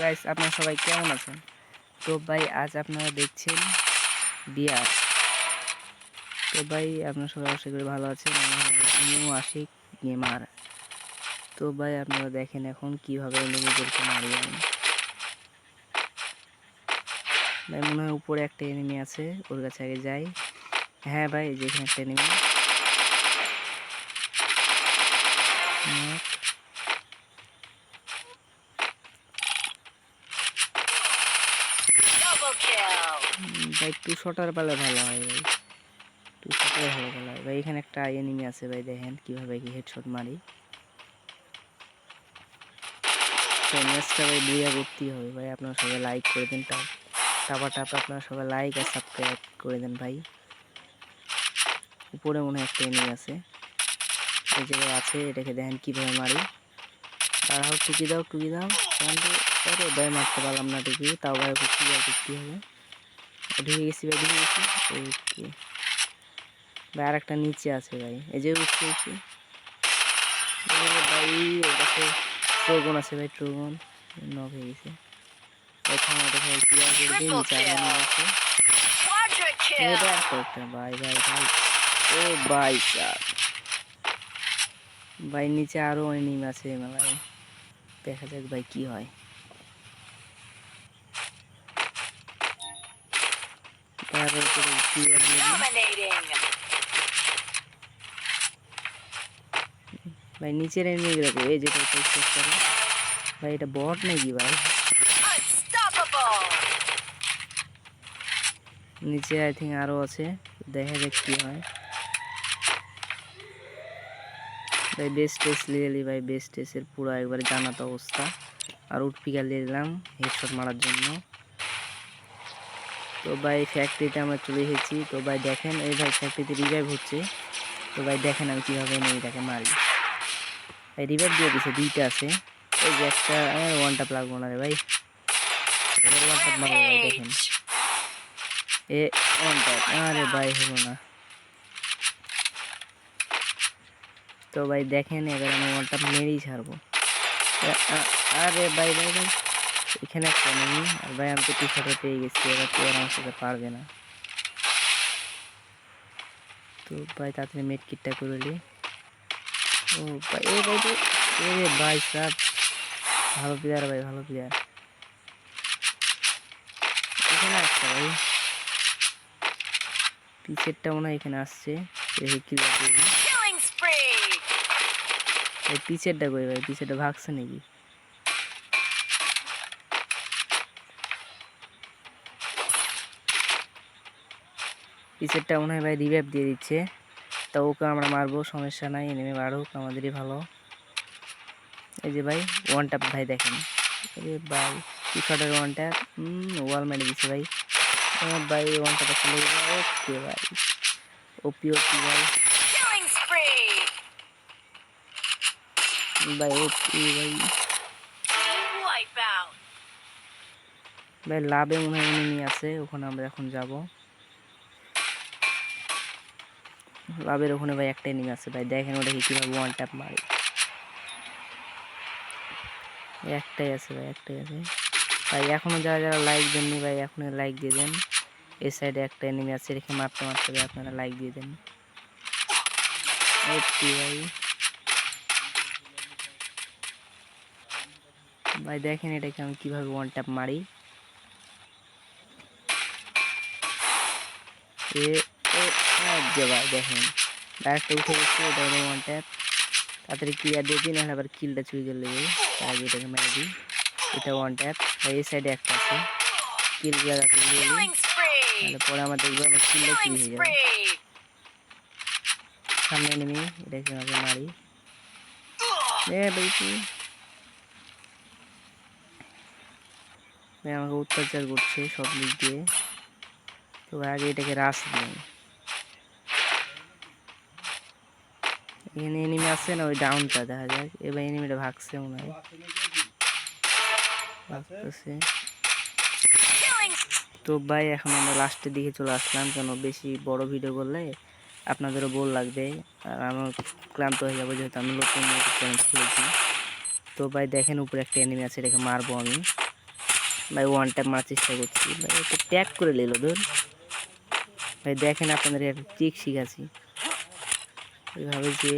Guys আপনারা সবাই কেমন আছেন? তো ভাই আজ আপনারা দেখছেন বিয়ার। তো ভাই আপনারা সবাই আশা করি ভালো আছেন। New Ashiq gamer. তো ভাই আপনারা দেখেন এখন কিভাবে এনিমিদেরকে মারি আমি। ভাই মনে হয় উপরে একটা এনিমি আছে, ওর কাছে আগে যাই। হ্যাঁ ভাই যেখানে একটা এনিমি। ভাই টু শটার পালে ভালো হয় ভাই, টু শটার ভালো হয় ভাই। এখানে একটা এনিমি আছে ভাই, দেখেন কিভাবে কি হেডশট মারি। ম্যাচটা ভাই বুয়া করতেই হবে ভাই। আপনারা সবাই লাইক করে দেন, টাপা আপনারা সবাই লাইক আর সাবস্ক্রাইব করে দেন ভাই। উপরে মনে হয় একটা এনিমি আছে, এই জায়গায় আছে, এটাকে দেখেন কিভাবে মারি। আর হাও টুকি দাও কিন্তু আরে ভাই মারতে পারলাম না টুকি, তাও ভাই ওকে ক্লিয়ার করতে হবে। ঢুকে গেছি ভাই, ঢুকে গেছি। ওকে ভাই আর একটা নিচে আছে ভাই, এই যে উঠছে ভাই। ওর কাছে ট্রোগন আছে ভাই, ট্রোগন নক হয়ে গেছে। ভাই নিচে আরো এনিমি আছে মেলায়, দেখা যাক ভাই কি হয়। ভাই নিচের এনিমি দেখো, এই যেটা ভাই এটা বট নাকি ভাই? নিচে আই থিঙ্ক আরো আছে, দেখা যাক কি হয়। ভাই বেস্ট টেস্ট লিয়ে ভাই, বেস্ট টেস্টের পুরো একবারে জানাত অবস্থা। আর উঠপিকার নিয়ে দিলাম হেডশট মারার জন্য। তো ভাই ফ্যাক্টরিতে আমরা চলে এসেছি। তো ভাই দেখেন এই ভাই ফ্যাক্টরিতে রিভাইভ হচ্ছে। তো ভাই দেখেন আমি কীভাবে এটাকে মারি। ভাই রিভাইভ দিয়ে দিছে, দুইটা আছে। এই যে একটা ওয়ান টাপ লাগবো না রে ভাই, ওয়ান টাপ মারবো ভাই। দেখেন এ ওয়ান টাপ, আরে ভাই হলো না। তো ভাই দেখেন এবার আমি ওয়ান টাপ মেরেই ছাড়বো। আরে ভাই এখানে একটা নেই। আর ভাই আমি তো টি-শার্টে পেয়ে গেছি, এবার তো আর আমার সাথে পারবে না। তো ভাই তাড়াতাড়ি মেড কিটটা করে নি। ও ভাই এ ভাই তো ভাই সাব ভালো প্লেয়ার ভাই, ভালো প্লেয়ার। এখানে আসছে ভাই, পিছেরটা মনে হয় এখানে আসছে। পিছেরটা কই ভাই, পিছেরটা ভাগছে নাকি? পিছেরটা মনে হয় ভাই রিভাইভ দিয়ে দিচ্ছে। তা ওকে আমরা মারবো, সমস্যা নাই, নেমে মারুক, আমাদেরই ভালো। এই যে ভাই ওয়ান ট্যাপ ভাই দেখেন, ভাই টু শটের ওয়ান ট্যাপ, ওয়াল মেরে দিচ্ছে ভাই। ভাই ওয়ান ট্যাপ চলে গেল। ওকে ভাই ওপি ভাই, ভাই ওপি ভাই লাভে মনে হয় এনিমি আছে, ওখানে আমরা এখন যাব। লাভের ওখানে ভাই একটা এনিমি আছে ভাই, দেখেন ওটা কিভাবে ওয়ান ট্যাপ মারে। একটাই আছে ভাই, একটাই আছে ভাই। এখনো যারা যারা লাইক দেননি ভাই, এখনই লাইক দিয়ে দেন। এই সাইডে একটা এনিমি আছে, রেখে মারতে মারতে ভাই আপনারা লাইক দিয়ে দেন। ভাই ভাই দেখেন এটাকে আমি কিভাবে ওয়ান ট্যাপ মারি। ভাই দেখেন ডাইরেক্ট উঠে গেছে, এটা হলো ওয়ান ট্যাপ। তাড়াতাড়ি ক্লিয়ার দিয়ে দিন, নাহলে আবার কিলটা চুরি করে নেবে। তার আগে এটাকে মেরে দিই, এটা ওয়ান ট্যাপ ভাই। এই সাইডে একটা আছে, কিল তাহলে পরে আমার দেখবো আমার কিলটা চুরি হয়ে যাবে। সামনে নেমে এটাকে আগে মারি। ভাই আমাকে অত্যাচার করছে সব দিক দিয়ে। তো আগে এটাকে রাশ দিই। এখানে এনিমি আছে না, ওই ডাউনটা দেখা যাক। এবার এনিমিটা ভাগছে মনে হয়, ভাগতেছে। তো ভাই এখন আমরা লাস্টের দিকে চলে আসলাম, কেন বেশি বড় ভিডিও করলে আপনাদেরও বোর লাগবে আর আমার ক্লান্ত হয়ে যাবো, যেহেতু আমি নতুন চ্যালেঞ্জ খুলেছি। তো ভাই দেখেন উপরে একটা এনিমি আছে, এটাকে মারবো আমি। ভাই ওয়ান ট্যাপ মারার চেষ্টা করছি ভাই, একটু ট্যাগ করে নিল ধর ভাই। দেখেন আপনাদের একটা ট্রিক শিখাচ্ছি ওইভাবে যে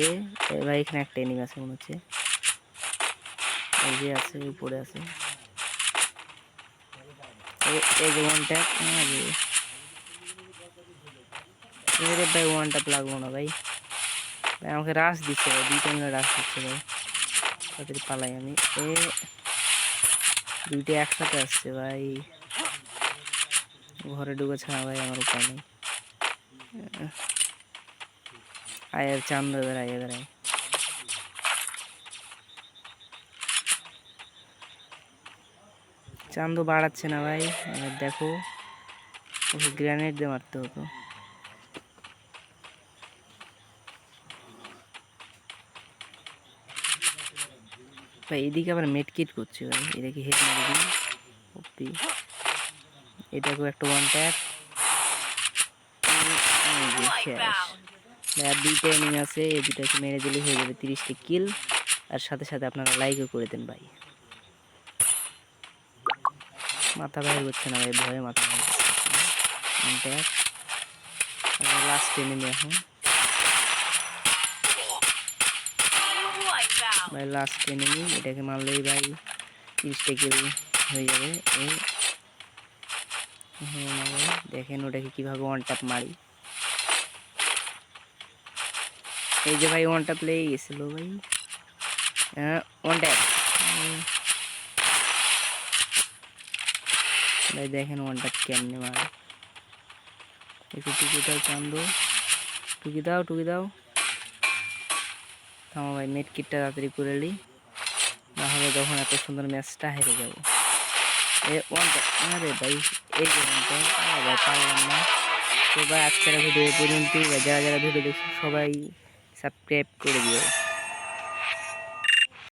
ভাই এখানে একটা এনিমি আছে মনে হচ্ছে, এই যে আছে উপরে আছে, এই যে ওয়ান ট্যাপ ভাই, ওয়ান ট্যাপ লাগবো না ভাই। ভাই আমাকে রাশ দিচ্ছে ভাই, 2টা মিলে রাশ দিচ্ছে ভাই, তাড়াতাড়ি পালাই আমি। দুইটা একসাথে আসছে ভাই, ঘরে ঢুকেছে না ভাই, আমার উপায় নেই। আয়ের চান্দ এবার আয়, এবার আয়। চান্দ বাড়াচ্ছে না ভাই, এবার দেখো ওকে গ্রেনেড দিয়ে মারতে হতো। ভাই এদিকে আবার মেডকিট করছে ভাই, এটাকে হেড মেরে দিই ওপি, এটাকেও একটা ওয়ান ট্যাপ। আর 2টা এনিমি আছে, এই 2টাকে মেরে দিলে হয়ে যাবে 30টা কিল। আর সাথে সাথে আপনারা লাইকও করে দেন ভাই। মাথা বাইর করছে না ভাই, ভয়ে মাথা বাইর করছে। লাস্ট এনিমি এখন ভাই, লাস্ট এনিমি, এটাকে মারলেই ভাই 30টা কিল হয়ে যাবে। দেখেন ওটাকে কিভাবে ওয়ান ট্যাপ মারি। এই যে ভাই ওয়ান ট্যাপ লেগে গেছিল ভাই, ওয়ান ট্যাপ ভাই। দেখেন ওয়ান ট্যাপ কেমনে মারে, একটু টুকি দাও চান্দু, টুকি দাও টুকি দাও। থামো ভাই, মেড কিটটা তাড়াতাড়ি করে নিই, নাহলে তখন এত সুন্দর ম্যাচটা হেরে যাবো। ওয়ান ট্যাপ, আরে ভাই এই যে ওয়ান ট্যাপ, ভাই পারলাম না। তো ভাই আজকের ভিডিও পর্যন্তই, যারা যারা ভিডিও দেখছি সবাই সাবস্ক্রাইব করে দিও।